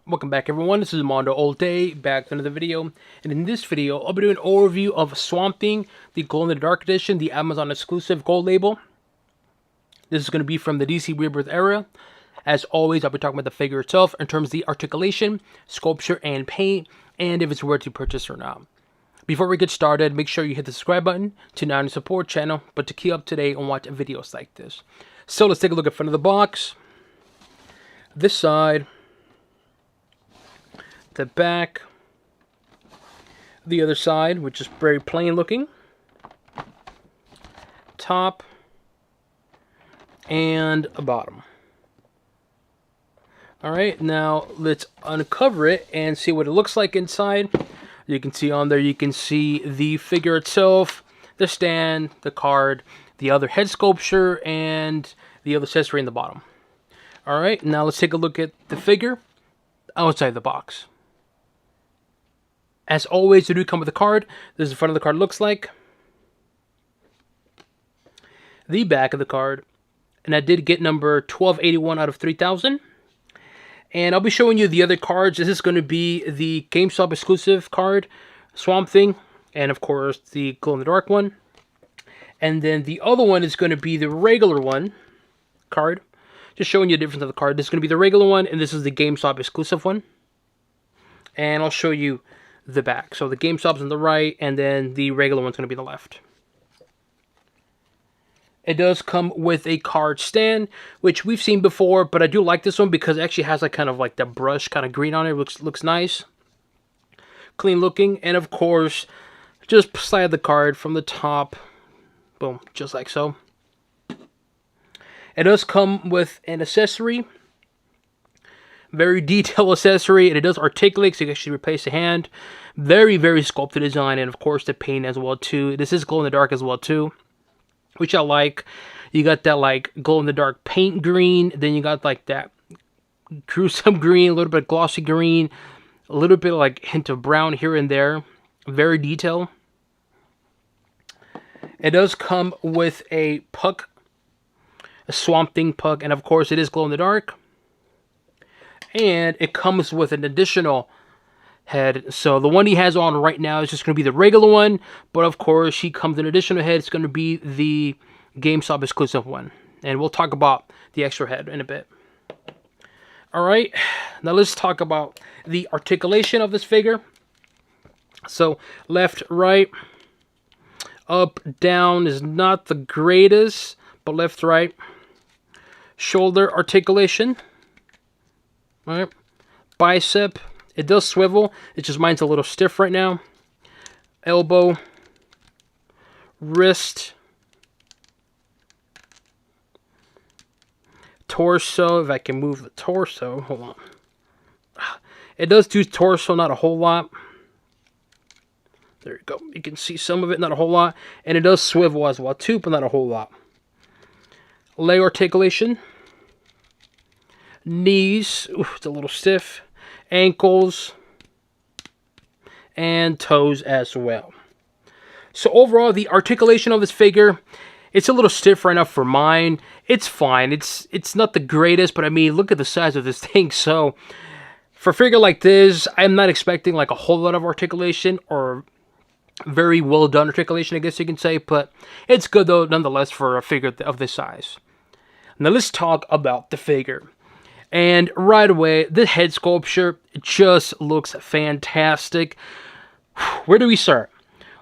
Welcome back everyone, this is MandoAllDay, back with another video, and in this video, I'll be doing an overview of Swamp Thing, the glow-in-the-dark edition, the Amazon exclusive gold label. This is going to be from the DC Rebirth era. As always, I'll be talking about the figure itself in terms of the articulation, sculpture, and paint, and if it's worth to purchase or not. Before we get started, make sure you hit the subscribe button to not only support channel, but to keep up to date and watch videos like this. So let's take a look at front of the box. This side, the back, the other side, which is very plain looking, top, and a bottom. Alright, now let's uncover it and see what it looks like inside. You can see on there, you can see the figure itself, the stand, the card, the other head sculpture, and the other accessory in the bottom. Alright, now let's take a look at the figure outside the box. As always, they do come with a card. This is the front of the card looks like. The back of the card. And I did get number 1281 out of 3000. And I'll be showing you the other cards. This is going to be the GameStop exclusive card, Swamp Thing, and of course the glow-in-the-dark one. And then the other one is going to be the regular one card. Just showing you the difference of the card. This is going to be the regular one, and this is the GameStop exclusive one. And I'll show you the back. So the GameStop's on the right, and then the regular one's going to be on the left. It does come with a card stand, which we've seen before, but I do like this one because it actually has like kind of like that brush kind of green on it. Looks nice, clean looking, and of course, just slide the card from the top, boom, just like so. It does come with an accessory. Very detailed accessory, and it does articulate, so you can actually replace the hand. Very, very sculpted design, and of course the paint as well too. This is glow in the dark as well too, which I like. You got that like glow in the dark paint green, then you got like that gruesome green, a little bit glossy green, a little bit like hint of brown here and there. Very detailed. It does come with a puck, a Swamp Thing puck, and of course it is glow in the dark. And it comes with an additional head. So the one he has on right now is just going to be the regular one. But of course, he comes with an additional head. It's going to be the GameStop exclusive one. And we'll talk about the extra head in a bit. Alright, now let's talk about the articulation of this figure. So left, right, up, down is not the greatest. But left, right. Shoulder articulation. Alright, bicep, it does swivel, it's just mine's a little stiff right now. Elbow, wrist, torso, if I can move the torso, hold on. It does do torso, not a whole lot. There you go, you can see some of it, not a whole lot. And it does swivel as well too, but not a whole lot. Leg articulation. Knees, ooh, it's a little stiff. Ankles. And toes as well. So overall, the articulation of this figure, it's a little stiff right now for mine. It's fine. It's not the greatest, but I mean, look at the size of this thing. So for a figure like this, I'm not expecting like a whole lot of articulation or very well done articulation, I guess you can say. But it's good though, nonetheless, for a figure of this size. Now let's talk about the figure. And right away, the head sculpture just looks fantastic. Where do we start?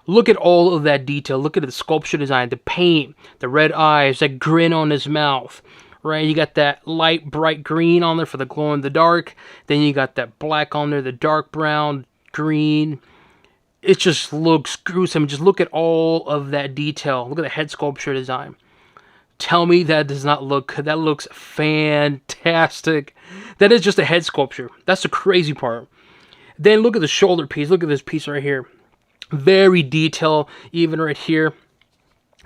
Look at all of that detail. Look at the sculpture design, the paint, the red eyes, that grin on his mouth. Right, you got that light, bright green on there for the glow in the dark. Then you got that black on there, the dark brown, green. It just looks gruesome. Just look at all of that detail. Look at the head sculpture design. Tell me that does not look good. That looks fantastic. That is just a head sculpture. That's the crazy part. Then look at the shoulder piece. Look at this piece right here. Very detailed, even right here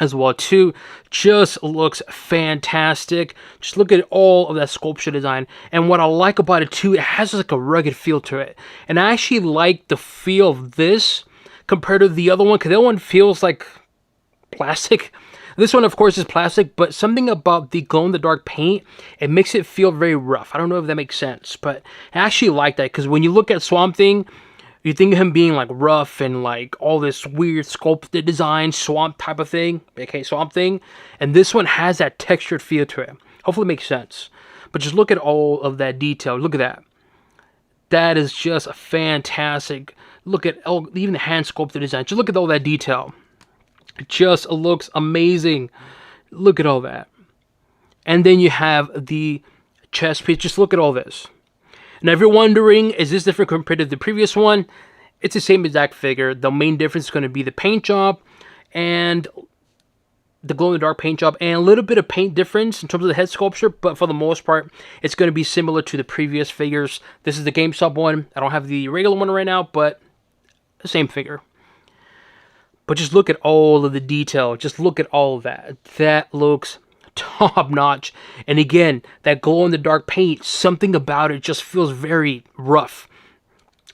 as well too. Just looks fantastic. Just look at all of that sculpture design. And what I like about it too, it has like a rugged feel to it. And I actually like the feel of this compared to the other one, because the other one feels like plastic. This one, of course, is plastic, but something about the glow-in-the-dark paint, it makes it feel very rough. I don't know if that makes sense, but I actually like that, because when you look at Swamp Thing, you think of him being like rough and like all this weird sculpted design, swamp type of thing, aka Swamp Thing, and this one has that textured feel to it. Hopefully it makes sense. But just look at all of that detail. Look at that. That is just a fantastic. Look at even the hand sculpted design. Just look at all that detail. It just looks amazing. Look at all that. And then you have the chest piece. Just look at all this. And if you're wondering, is this different compared to the previous one? It's the same exact figure. The main difference is going to be the paint job and the glow-in-the-dark paint job, and a little bit of paint difference in terms of the head sculpture, but for the most part, it's going to be similar to the previous figures. This is the GameStop one. I don't have the regular one right now, but the same figure. But just look at all of the detail. Just look at all of that. That looks top-notch. And again, that glow-in-the-dark paint, something about it just feels very rough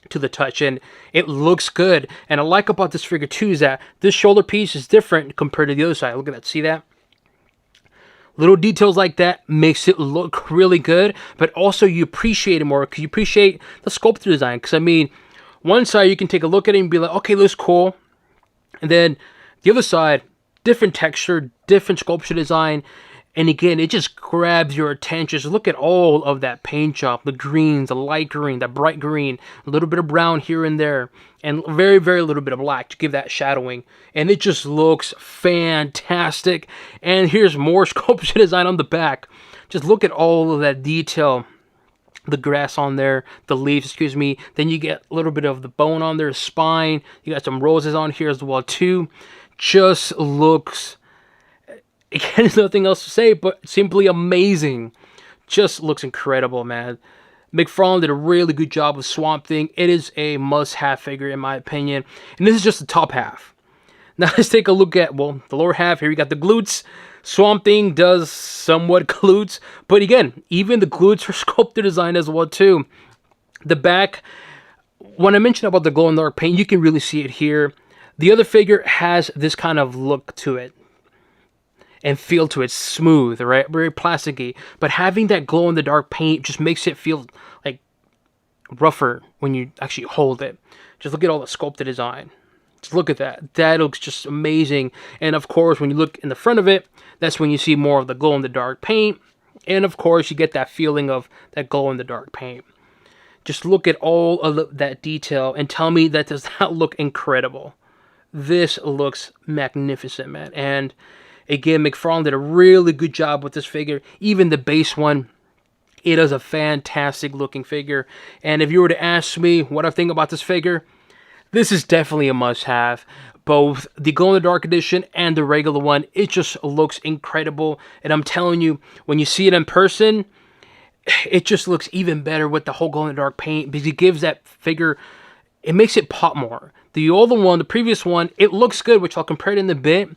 to the touch, and it looks good. And I like about this figure too is that this shoulder piece is different compared to the other side. Look at that. See that? Little details like that makes it look really good, but also you appreciate it more because you appreciate the sculpture design. Because I mean, one side you can take a look at it and be like, okay, looks cool. And then the other side, different texture, different sculpture design. And again, it just grabs your attention. Just look at all of that paint job. The greens, the light green, the bright green, a little bit of brown here and there. And very, very little bit of black to give that shadowing. And it just looks fantastic. And here's more sculpture design on the back. Just look at all of that detail. The grass on there, the leaves, excuse me. Then you get a little bit of the bone on there, spine. You got some roses on here as well too. Just looks, again, there's nothing else to say, but simply amazing. Just looks incredible, man. McFarlane did a really good job with Swamp Thing. It is a must-have figure in my opinion. And this is just the top half. Now let's take a look at, well, the lower half. Here we got the glutes. Swamp Thing does somewhat glutes, but again, even the glutes are sculpted design as well too. The back, when I mentioned about the glow-in-the-dark paint, you can really see it here. The other figure has this kind of look to it and feel to it, smooth, right? Very plasticky. But having that glow-in-the-dark paint just makes it feel like rougher when you actually hold it. Just look at all the sculpted design. Just look at that. That looks just amazing. And of course, when you look in the front of it, that's when you see more of the glow-in-the-dark paint. And of course, you get that feeling of that glow-in-the-dark paint. Just look at all of that detail and tell me that does not look incredible. This looks magnificent, man. And again, McFarlane did a really good job with this figure. Even the base one, it is a fantastic looking figure. And if you were to ask me what I think about this figure, this is definitely a must-have. Both the glow-in-the-dark edition and the regular one, it just looks incredible. And I'm telling you, when you see it in person, it just looks even better with the whole glow-in-the-dark paint because it gives that figure, it makes it pop more. The older one, the previous one, it looks good, which I'll compare it in a bit,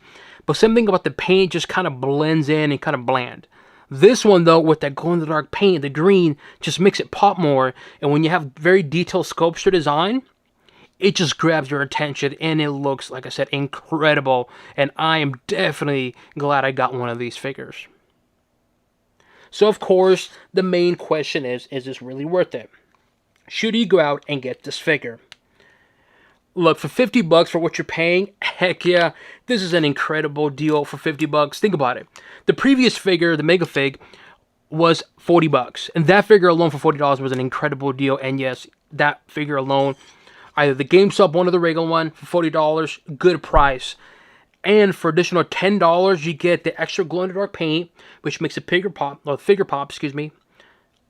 but something about the paint just kind of blends in and kind of bland. This one, though, with that glow-in-the-dark paint, the green, just makes it pop more. And when you have very detailed sculpture design, it just grabs your attention, and it looks, like I said, incredible. And I am definitely glad I got one of these figures. So, of course, the main question is this really worth it? Should you go out and get this figure? Look, for 50 bucks for what you're paying, heck yeah, this is an incredible deal for 50 bucks. Think about it. The previous figure, the Mega Fig, was 40 bucks. And that figure alone for $40 was an incredible deal. And yes, that figure alone, either the GameStop one or the regular one for $40, good price. And for additional $10, you get the extra glow-in-the-dark paint, which makes a figure pop, excuse me.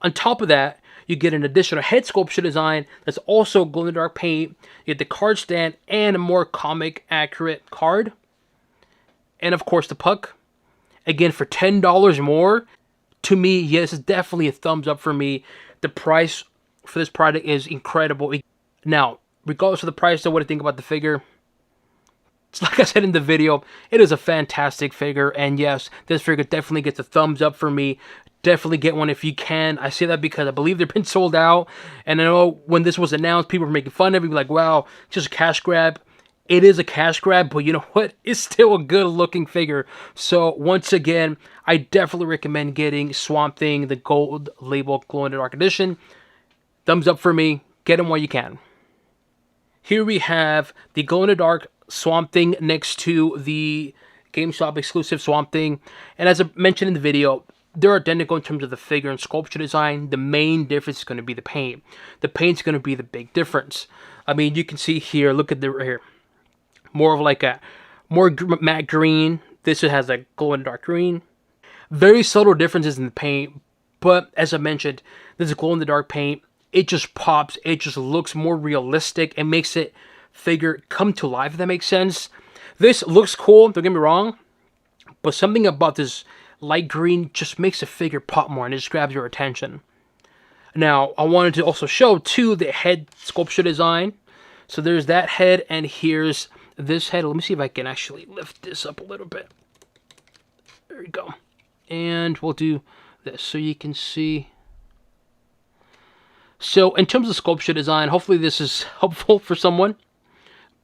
On top of that, you get an additional head sculpture design that's also glow-in-the-dark paint. You get the card stand and a more comic accurate card. And of course the puck. Again, for $10 more, to me, yes, it's definitely a thumbs up for me. The price for this product is incredible. Now, regardless of the price, though, what I think about the figure, it's like I said in the video, it is a fantastic figure. And yes, this figure definitely gets a thumbs up for me. Definitely get one if you can. I say that because I believe they've been sold out. And I know when this was announced, people were making fun of it. Like, wow, just a cash grab. It is a cash grab, but you know what? It's still a good looking figure. So once again, I definitely recommend getting Swamp Thing, the gold label glow in the dark edition. Thumbs up for me. Get them while you can. Here we have the glow in the dark Swamp Thing next to the GameStop exclusive Swamp Thing. And as I mentioned in the video, they're identical in terms of the figure and sculpture design. The main difference is going to be the paint. The paint's going to be the big difference. I mean, you can see here, look at the here. More of like a more matte green. This one has a glow in the dark green. Very subtle differences in the paint, but as I mentioned, this is glow in the dark paint. It just pops. It just looks more realistic. It makes it figure come to life, if that makes sense. This looks cool, don't get me wrong, but something about this light green just makes the figure pop more and it just grabs your attention. Now, I wanted to also show too the head sculpture design. So there's that head, and here's this head. Let me see if I can actually lift this up a little bit. There we go. And we'll do this so you can see. So in terms of sculpture design, hopefully this is helpful for someone.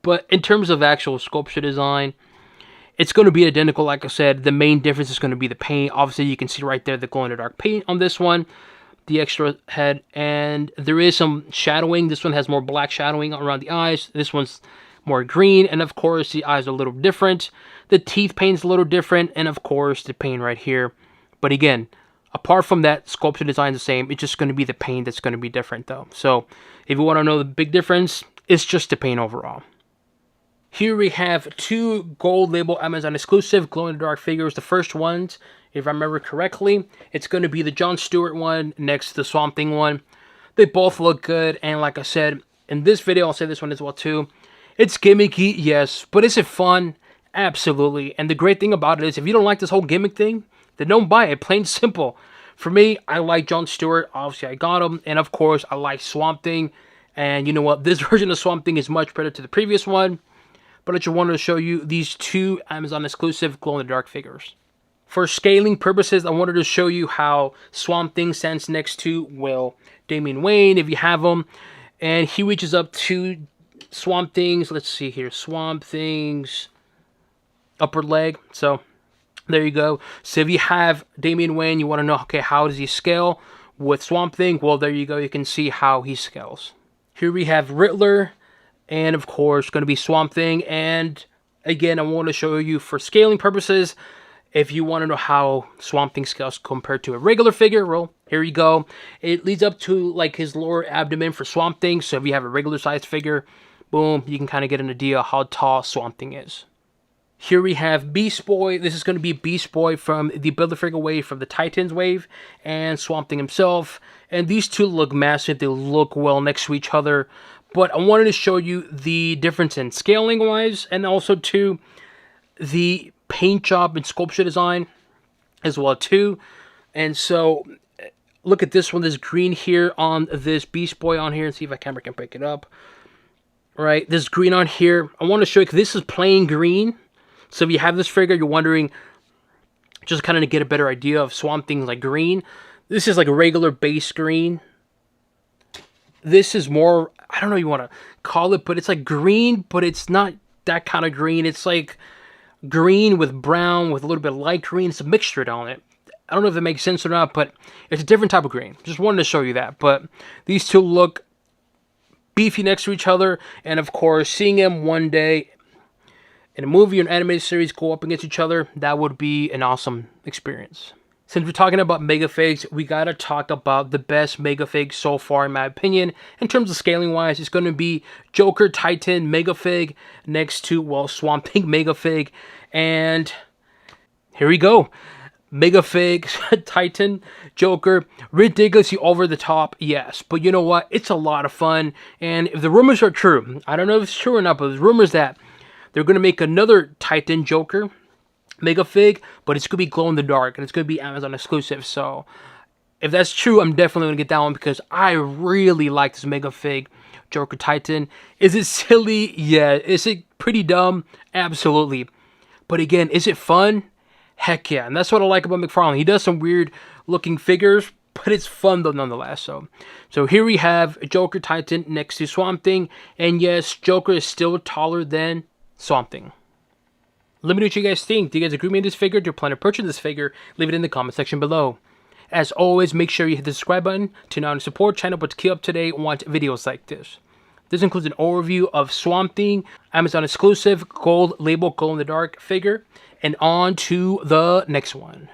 But in terms of actual sculpture design, it's going to be identical. Like I said, the main difference is going to be the paint. Obviously, you can see right there the glow-in-the-dark paint on this one. The extra head. And there is some shadowing. This one has more black shadowing around the eyes. This one's more green. And of course, the eyes are a little different. The teeth paint's a little different. And of course, the paint right here. But again, apart from that, sculpture design is the same. It's just going to be the paint that's going to be different, though. So if you want to know the big difference, it's just the paint overall. Here we have two gold label Amazon exclusive glow-in-the-dark figures. The first ones, if I remember correctly, it's going to be the Jon Stewart one next to the Swamp Thing one. They both look good, and like I said, in this video, I'll say this one as well too. It's gimmicky, yes, but is it fun? Absolutely. And the great thing about it is, if you don't like this whole gimmick thing, then don't buy it, plain simple. For me, I like Jon Stewart, obviously I got him, and of course, I like Swamp Thing. And you know what, this version of Swamp Thing is much better to the previous one. But I just wanted to show you these two Amazon exclusive glow-in-the-dark figures. For scaling purposes, I wanted to show you how Swamp Thing stands next to, well, Damian Wayne, if you have him. And he reaches up to Swamp Thing's, let's see here, Swamp Thing's upper leg. So, there you go. So if you have Damian Wayne, you want to know, okay, how does he scale with Swamp Thing? Well, there you go. You can see how he scales. Here we have Riddler. And of course, going to be Swamp Thing. And again, I want to show you for scaling purposes, if you want to know how Swamp Thing scales compared to a regular figure, well, here you go. It leads up to like his lower abdomen for Swamp Thing. So if you have a regular sized figure, boom, you can kind of get an idea how tall Swamp Thing is. Here we have Beast Boy. This is going to be Beast Boy from the Build-A-Figure wave, from the Titans wave, and Swamp Thing himself. And these two look massive. They look well next to each other. But I wanted to show you the difference in scaling-wise, and also, too, the paint job and sculpture design as well, too. And so, look at this one. This green here on this Beast Boy on here. And see if my camera can pick it up. Right, this green on here. I want to show you, because this is plain green. So if you have this figure, you're wondering, just kind of to get a better idea of Swamp Thing like green. This is like a regular base green. This is more, I don't know what you want to call it, but it's like green, but it's not that kind of green. It's like green with brown with a little bit of light green. It's a mixture on it. I don't know if that makes sense or not, but it's a different type of green. Just wanted to show you that. But these two look beefy next to each other. And of course, seeing them one day in a movie or an animated series go up against each other, that would be an awesome experience. Since we're talking about Mega Figs, we gotta talk about the best Mega Fig so far, in my opinion. In terms of scaling wise, it's gonna be Joker Titan Mega Fig next to, well, Swamp Thing Mega Fig. And here we go. Mega Fig, Titan, Joker, ridiculously over the top, yes. But you know what? It's a lot of fun. And if the rumors are true, I don't know if it's true or not, but there's rumors that they're gonna make another Titan Joker Mega Fig, but it's going to be glow in the dark, and it's going to be Amazon exclusive. So if that's true, I'm definitely going to get that one, because I really like this Mega Fig Joker Titan. Is it silly? Yeah. Is it pretty dumb? Absolutely. But again, is it fun? Heck yeah. And that's what I like about McFarlane. He does some weird looking figures, but it's fun though nonetheless. So here we have Joker Titan next to Swamp Thing, and yes, Joker is still taller than Swamp Thing. Let me know what you guys think. Do you guys agree with this figure? Do you plan to purchase this figure? Leave it in the comment section below. As always, make sure you hit the subscribe button to not only support channel but to keep up to date and watch videos like this. This includes an overview of Swamp Thing, Amazon exclusive gold label glow in the dark figure, and on to the next one.